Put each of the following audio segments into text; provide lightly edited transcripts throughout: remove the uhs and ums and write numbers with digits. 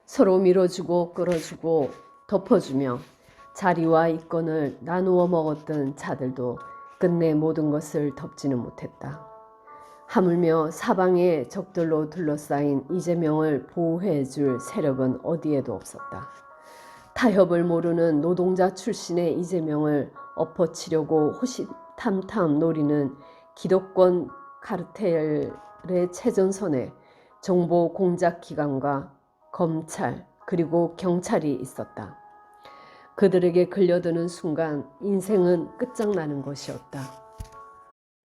서로 밀어주고 끌어주고 덮어주며 자리와 이권을 나누어 먹었던 자들도 끝내 모든 것을 덮지는 못했다. 하물며 사방의 적들로 둘러싸인 이재명을 보호해줄 세력은 어디에도 없었다. 타협을 모르는 노동자 출신의 이재명을 엎어치려고 호시탐탐 노리는 기득권 카르텔의 최전선에 정보 공작 기관과 검찰 그리고 경찰이 있었다. 그들에게 끌려드는 순간 인생은 끝장나는 것이었다.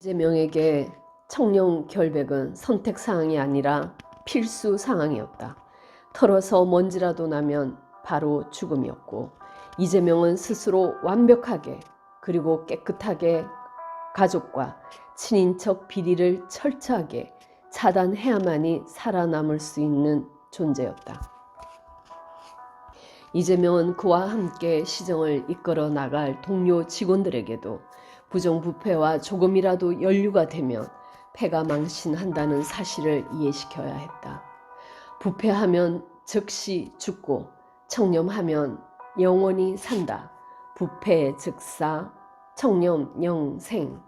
이재명에게 청렴 결백은 선택사항이 아니라 필수 상황이었다. 털어서 먼지라도 나면 바로 죽음이었고 이재명은 스스로 완벽하게 그리고 깨끗하게 가족과 친인척 비리를 철저하게 차단해야만이 살아남을 수 있는 존재였다. 이재명은 그와 함께 시정을 이끌어 나갈 동료 직원들에게도 부정부패와 조금이라도 연루가 되면 패가 망신한다는 사실을 이해시켜야 했다. 부패하면 즉시 죽고 청렴하면 영원히 산다. 부패 즉사, 청렴 영생.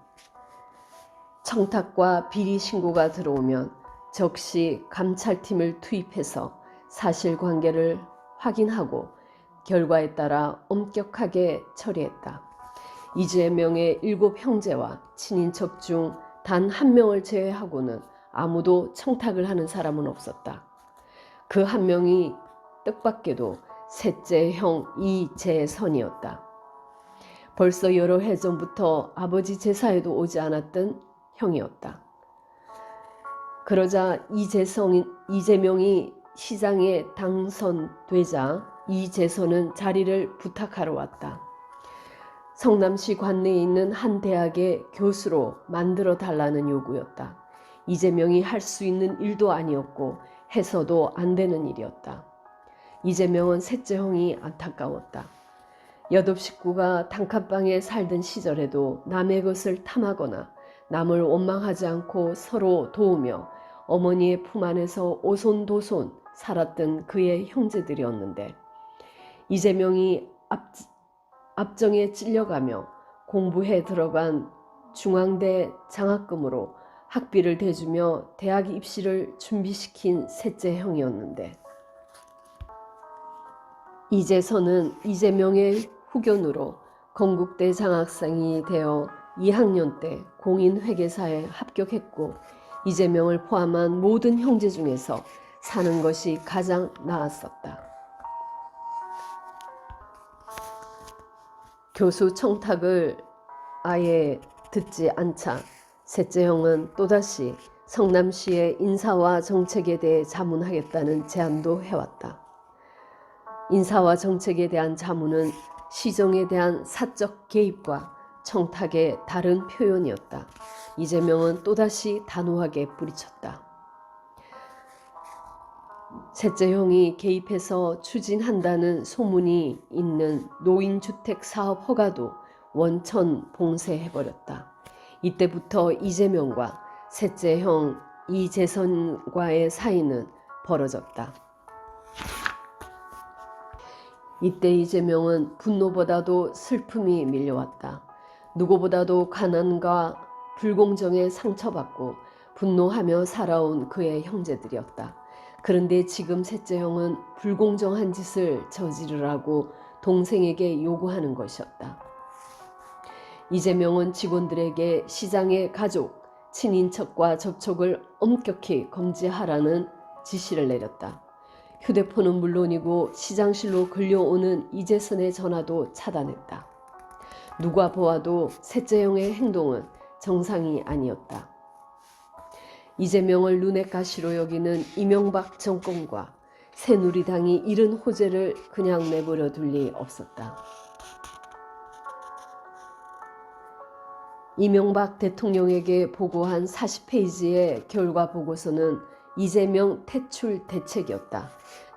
청탁과 비리 신고가 들어오면 즉시 감찰팀을 투입해서 사실관계를 확인하고 결과에 따라 엄격하게 처리했다. 이재명의 7 형제와 친인척 중 단 한 명을 제외하고는 아무도 청탁을 하는 사람은 없었다. 그 한 명이 뜻밖에도 셋째 형 이재선이었다. 벌써 여러 해 전부터 아버지 제사에도 오지 않았던 형이었다. 그러자 이재명이 시장에 당선되자 이재선은 자리를 부탁하러 왔다. 성남시 관내에 있는 한 대학의 교수로 만들어 달라는 요구였다. 이재명이 할 수 있는 일도 아니었고 해서도 안 되는 일이었다. 이재명은 셋째 형이 안타까웠다. 여덟 식구가 단칸방에 살던 시절에도 남의 것을 탐하거나 남을 원망하지 않고 서로 도우며 어머니의 품 안에서 오손도손 살았던 그의 형제들이었는데 이재명이 압정에 찔려가며 공부해 들어간 중앙대 장학금으로 학비를 대주며 대학 입시를 준비시킨 셋째 형이었는데 이재선은 이재명의 후견으로 건국대 장학생이 되어 2학년 때 공인회계사에 합격했고 이재명을 포함한 모든 형제 중에서 사는 것이 가장 나았었다. 교수 청탁을 아예 듣지 않자 셋째 형은 또다시 성남시의 인사와 정책에 대해 자문하겠다는 제안도 해왔다. 인사와 정책에 대한 자문은 시정에 대한 사적 개입과 청탁의 다른 표현이었다. 이재명은 또다시 단호하게 뿌리쳤다. 셋째 형이 개입해서 추진한다는 소문이 있는 노인주택 사업 허가도 원천 봉쇄해버렸다. 이때부터 이재명과 셋째 형 이재선과의 사이는 벌어졌다. 이때 이재명은 분노보다도 슬픔이 밀려왔다. 누구보다도 가난과 불공정에 상처받고 분노하며 살아온 그의 형제들이었다. 그런데 지금 셋째 형은 불공정한 짓을 저지르라고 동생에게 요구하는 것이었다. 이재명은 직원들에게 시장의 가족, 친인척과 접촉을 엄격히 금지하라는 지시를 내렸다. 휴대폰은 물론이고 시장실로 끌려오는 이재선의 전화도 차단했다. 누가 보아도 셋째 형의 행동은 정상이 아니었다. 이재명을 눈엣 가시로 여기는 이명박 정권과 새누리당이 이른 호재를 그냥 내버려 둘 리 없었다. 이명박 대통령에게 보고한 40페이지의 결과 보고서는 이재명 퇴출 대책이었다.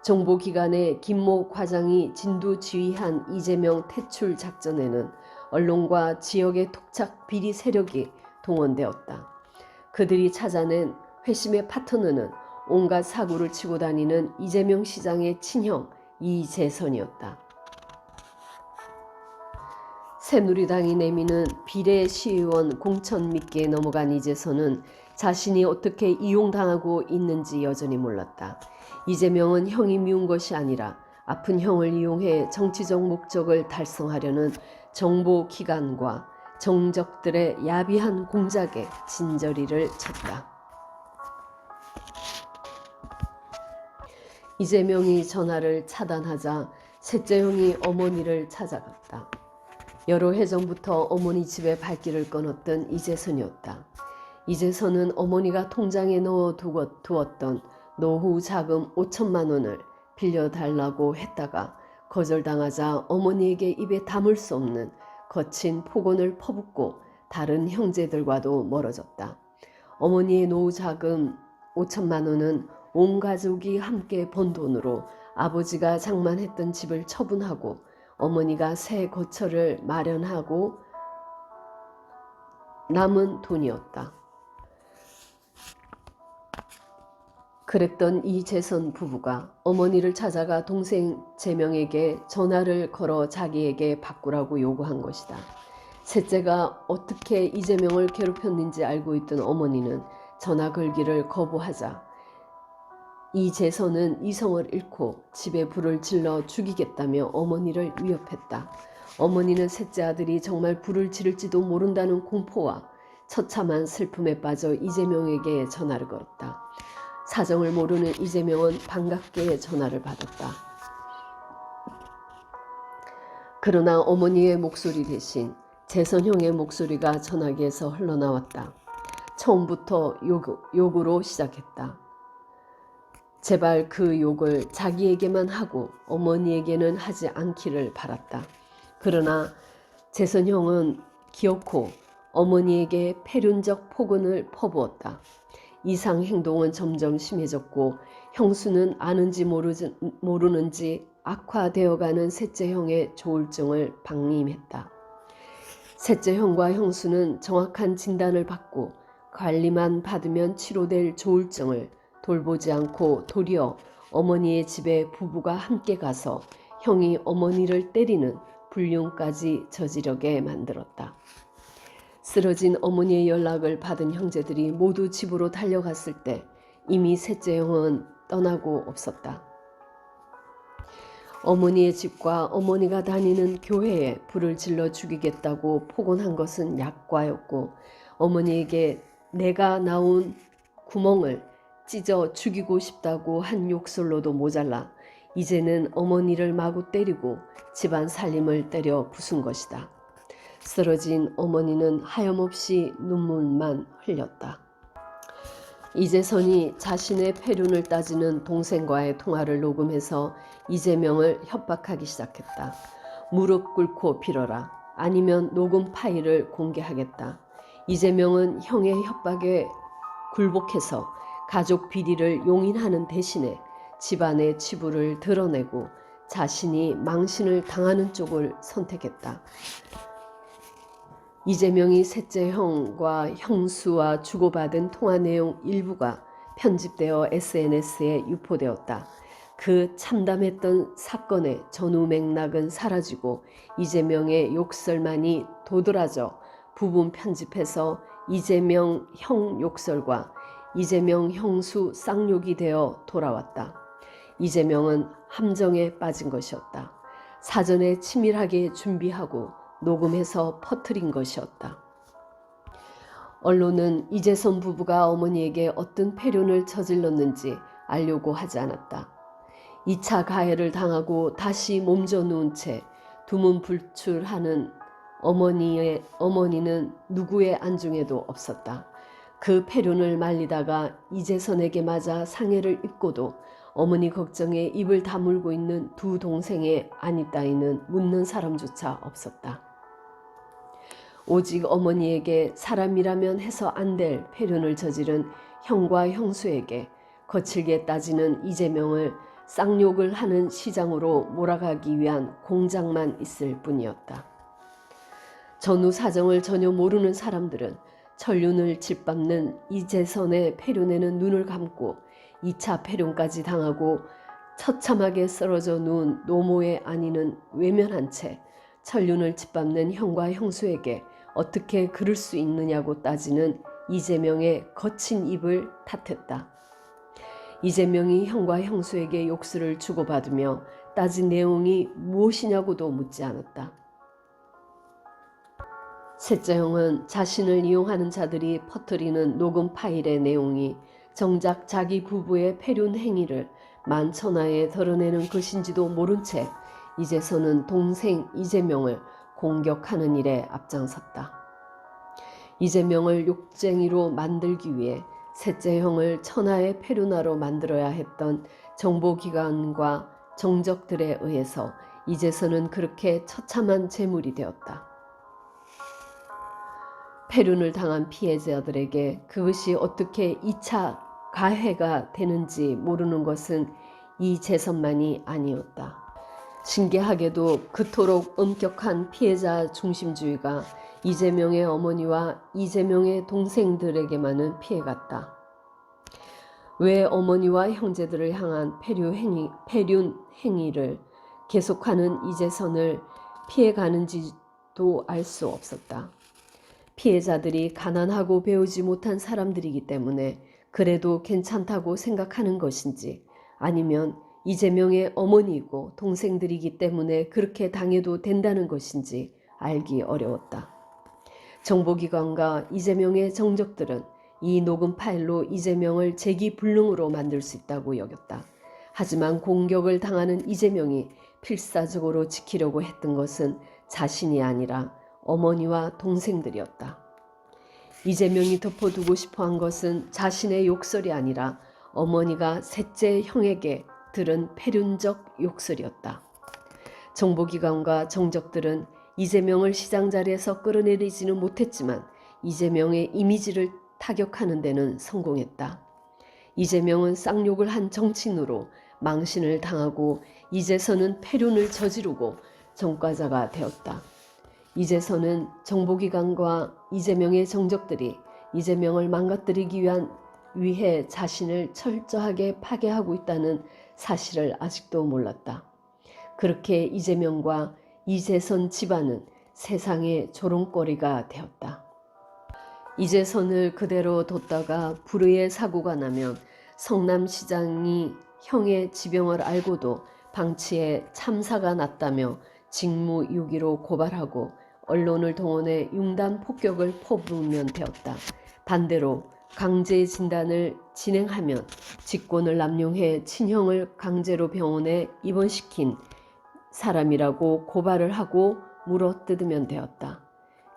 정보기관의 김모 과장이 진두지휘한 이재명 퇴출 작전에는 언론과 지역의 토착 비리 세력이 동원되었다. 그들이 찾아낸 회심의 파트너는 온갖 사고를 치고 다니는 이재명 시장의 친형 이재선이었다. 새누리당이 내미는 비례시의원 공천 미끼에 넘어간 이재선은 자신이 어떻게 이용당하고 있는지 여전히 몰랐다. 이재명은 형이 미운 것이 아니라 아픈 형을 이용해 정치적 목적을 달성하려는 정보기관과 정적들의 야비한 공작에 진저리를 쳤다. 이재명이 전화를 차단하자 셋째 형이 어머니를 찾아갔다. 여러 해 전부터 어머니 집에 발길을 끊었던 이재선이었다. 이재선은 어머니가 통장에 넣어 두었던 노후 자금 5천만 원을 빌려달라고 했다가 거절당하자 어머니에게 입에 담을 수 없는 거친 폭언을 퍼붓고 다른 형제들과도 멀어졌다. 어머니의 노후 자금 5천만 원은 온 가족이 함께 번 돈으로 아버지가 장만했던 집을 처분하고 어머니가 새 거처를 마련하고 남은 돈이었다. 그랬던 이재선 부부가 어머니를 찾아가 동생 재명에게 전화를 걸어 자기에게 바꾸라고 요구한 것이다. 셋째가 어떻게 이재명을 괴롭혔는지 알고 있던 어머니는 전화 걸기를 거부하자 이재선은 이성을 잃고 집에 불을 질러 죽이겠다며 어머니를 위협했다. 어머니는 셋째 아들이 정말 불을 지를지도 모른다는 공포와 처참한 슬픔에 빠져 이재명에게 전화를 걸었다. 사정을 모르는 이재명은 반갑게 전화를 받았다. 그러나 어머니의 목소리 대신 재선형의 목소리가 전화기에서 흘러나왔다. 처음부터 욕으로 시작했다. 제발 그 욕을 자기에게만 하고 어머니에게는 하지 않기를 바랐다. 그러나 재선형은 기어코 어머니에게 패륜적 폭언을 퍼부었다. 이상 행동은 점점 심해졌고 형수는 아는지 모르는지 악화되어가는 셋째 형의 조울증을 방임했다. 셋째 형과 형수는 정확한 진단을 받고 관리만 받으면 치료될 조울증을 돌보지 않고 도리어 어머니의 집에 부부가 함께 가서 형이 어머니를 때리는 불륜까지 저지르게 만들었다. 쓰러진 어머니의 연락을 받은 형제들이 모두 집으로 달려갔을 때 이미 셋째 형은 떠나고 없었다. 어머니의 집과 어머니가 다니는 교회에 불을 질러 죽이겠다고 폭언한 것은 약과였고 어머니에게 내가 나온 구멍을 찢어 죽이고 싶다고 한 욕설로도 모자라 이제는 어머니를 마구 때리고 집안 살림을 때려 부순 것이다. 쓰러진 어머니는 하염없이 눈물만 흘렸다. 이재선이 자신의 패륜을 따지는 동생과의 통화를 녹음해서 이재명을 협박하기 시작했다. 무릎 꿇고 빌어라. 아니면 녹음 파일을 공개하겠다. 이재명은 형의 협박에 굴복해서 가족 비리를 용인하는 대신에 집안의 치부를 드러내고 자신이 망신을 당하는 쪽을 선택했다. 이재명이 셋째 형과 형수와 주고받은 통화 내용 일부가 편집되어 SNS에 유포되었다. 그 참담했던 사건의 전후 맥락은 사라지고 이재명의 욕설만이 도드라져 부분 편집해서 이재명 형 욕설과 이재명 형수 쌍욕이 되어 돌아왔다. 이재명은 함정에 빠진 것이었다. 사전에 치밀하게 준비하고 녹음해서 퍼뜨린 것이었다. 언론은 이재선 부부가 어머니에게 어떤 패륜을 저질렀는지 알려고 하지 않았다. 2차 가해를 당하고 다시 몸져 누운 채 두문불출하는 어머니는 누구의 안중에도 없었다. 그 패륜을 말리다가 이재선에게 맞아 상해를 입고도 어머니 걱정에 입을 다물고 있는 두 동생의 아니 따위는 묻는 사람조차 없었다. 오직 어머니에게 사람이라면 해서 안 될 패륜을 저지른 형과 형수에게 거칠게 따지는 이재명을 쌍욕을 하는 시장으로 몰아가기 위한 공작만 있을 뿐이었다. 전후 사정을 전혀 모르는 사람들은 천륜을 짓밟는 이재선의 패륜에는 눈을 감고 2차 폐륜까지 당하고 처참하게 쓰러져 누운 노모의 아니는 외면한 채 천륜을 짓밟는 형과 형수에게 어떻게 그럴 수 있느냐고 따지는 이재명의 거친 입을 탓했다. 이재명이 형과 형수에게 욕설을 주고받으며 따진 내용이 무엇이냐고도 묻지 않았다. 셋째 형은 자신을 이용하는 자들이 퍼뜨리는 녹음 파일의 내용이 정작 자기 부부의 폐륜 행위를 만천하에 드러내는 것인지도 모른 채 이제서는 동생 이재명을 공격하는 일에 앞장섰다. 이재명을 욕쟁이로 만들기 위해 셋째 형을 천하의 폐륜아로 만들어야 했던 정보기관과 정적들에 의해서 이제서는 그렇게 처참한 제물이 되었다. 폐륜을 당한 피해자들에게 그것이 어떻게 2차 가해가 되는지 모르는 것은 이재선만이 아니었다. 신기하게도 그토록 엄격한 피해자 중심주의가 이재명의 어머니와 이재명의 동생들에게만은 피해갔다. 왜 어머니와 형제들을 향한 폐륜 행위를 계속하는 이재선을 피해가는지도 알 수 없었다. 피해자들이 가난하고 배우지 못한 사람들이기 때문에 그래도 괜찮다고 생각하는 것인지, 아니면 이재명의 어머니이고 동생들이기 때문에 그렇게 당해도 된다는 것인지 알기 어려웠다. 정보기관과 이재명의 정적들은 이 녹음 파일로 이재명을 재기불능으로 만들 수 있다고 여겼다. 하지만 공격을 당하는 이재명이 필사적으로 지키려고 했던 것은 자신이 아니라 어머니와 동생들이었다. 이재명이 덮어두고 싶어한 것은 자신의 욕설이 아니라 어머니가 셋째 형에게 들은 폐륜적 욕설이었다. 정보기관과 정적들은 이재명을 시장 자리에서 끌어내리지는 못했지만 이재명의 이미지를 타격하는 데는 성공했다. 이재명은 쌍욕을 한 정치인으로 망신을 당하고 이제서는 폐륜을 저지르고 전과자가 되었다. 이제서는 정보기관과 이재명의 정적들이 이재명을 망가뜨리기 위해 자신을 철저하게 파괴하고 있다는 사실을 아직도 몰랐다. 그렇게 이재명과 이재선 집안은 세상의 조롱거리가 되었다. 이재선을 그대로 뒀다가 불의의 사고가 나면 성남시장이 형의 지병을 알고도 방치해 참사가 났다며 직무유기로 고발하고 언론을 동원해 융단 폭격을 퍼부으면 되었다. 반대로 강제 진단을 진행하면 직권을 남용해 친형을 강제로 병원에 입원시킨 사람이라고 고발을 하고 물어뜯으면 되었다.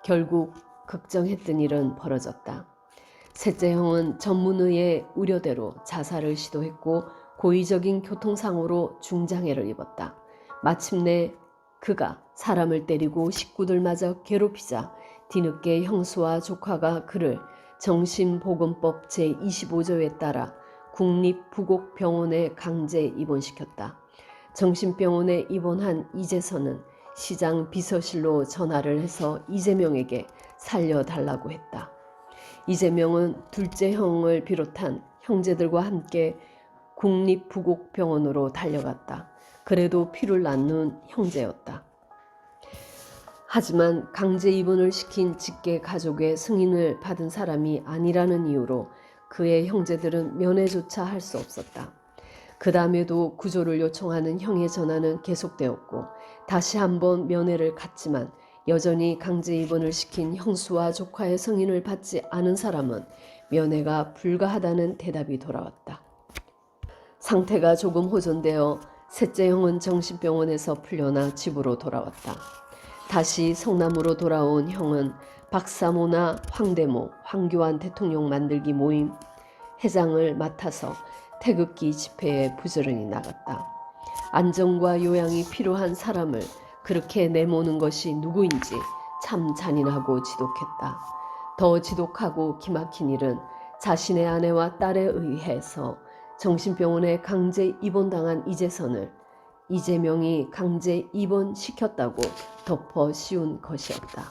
결국 걱정했던 일은 벌어졌다. 셋째 형은 전문의의 우려대로 자살을 시도했고 고의적인 교통사고로 중장애를 입었다. 마침내 그가 사람을 때리고 식구들마저 괴롭히자 뒤늦게 형수와 조카가 그를 정신보건법 제25조에 따라 국립부곡병원에 강제 입원시켰다. 정신병원에 입원한 이재선은 시장 비서실로 전화를 해서 이재명에게 살려달라고 했다. 이재명은 둘째 형을 비롯한 형제들과 함께 국립부곡병원으로 달려갔다. 그래도 피를 낳는 형제였다. 하지만 강제 입원을 시킨 직계 가족의 승인을 받은 사람이 아니라는 이유로 그의 형제들은 면회조차 할 수 없었다. 그 다음에도 구조를 요청하는 형의 전화는 계속되었고 다시 한번 면회를 갔지만 여전히 강제 입원을 시킨 형수와 조카의 승인을 받지 않은 사람은 면회가 불가하다는 대답이 돌아왔다. 상태가 조금 호전되어 셋째 형은 정신병원에서 풀려나 집으로 돌아왔다. 다시 성남으로 돌아온 형은 박사모나 황대모, 황교안 대통령 만들기 모임 회장을 맡아서 태극기 집회에 부지런히 나갔다. 안정과 요양이 필요한 사람을 그렇게 내모는 것이 누구인지 참 잔인하고 지독했다. 더 지독하고 기막힌 일은 자신의 아내와 딸에 의해서 정신병원에 강제 입원당한 이재선을 이재명이 강제 입원시켰다고 덮어 씌운 것이었다.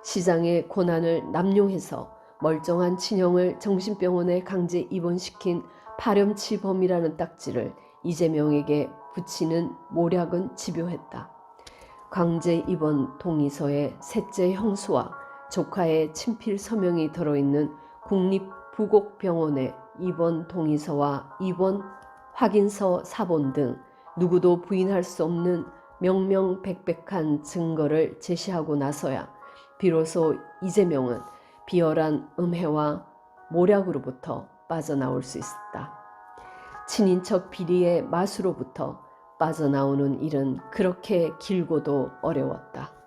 시장의 고난을 남용해서 멀쩡한 친형을 정신병원에 강제 입원시킨 파렴치범이라는 딱지를 이재명에게 붙이는 모략은 집요했다. 강제 입원 동의서에 셋째 형수와 조카의 친필 서명이 들어있는 국립부곡병원의 입원 동의서와 입원 확인서 사본 등 누구도 부인할 수 없는 명명백백한 증거를 제시하고 나서야 비로소 이재명은 비열한 음해와 모략으로부터 빠져나올 수 있었다. 친인척 비리의 마수로부터 빠져나오는 일은 그렇게 길고도 어려웠다.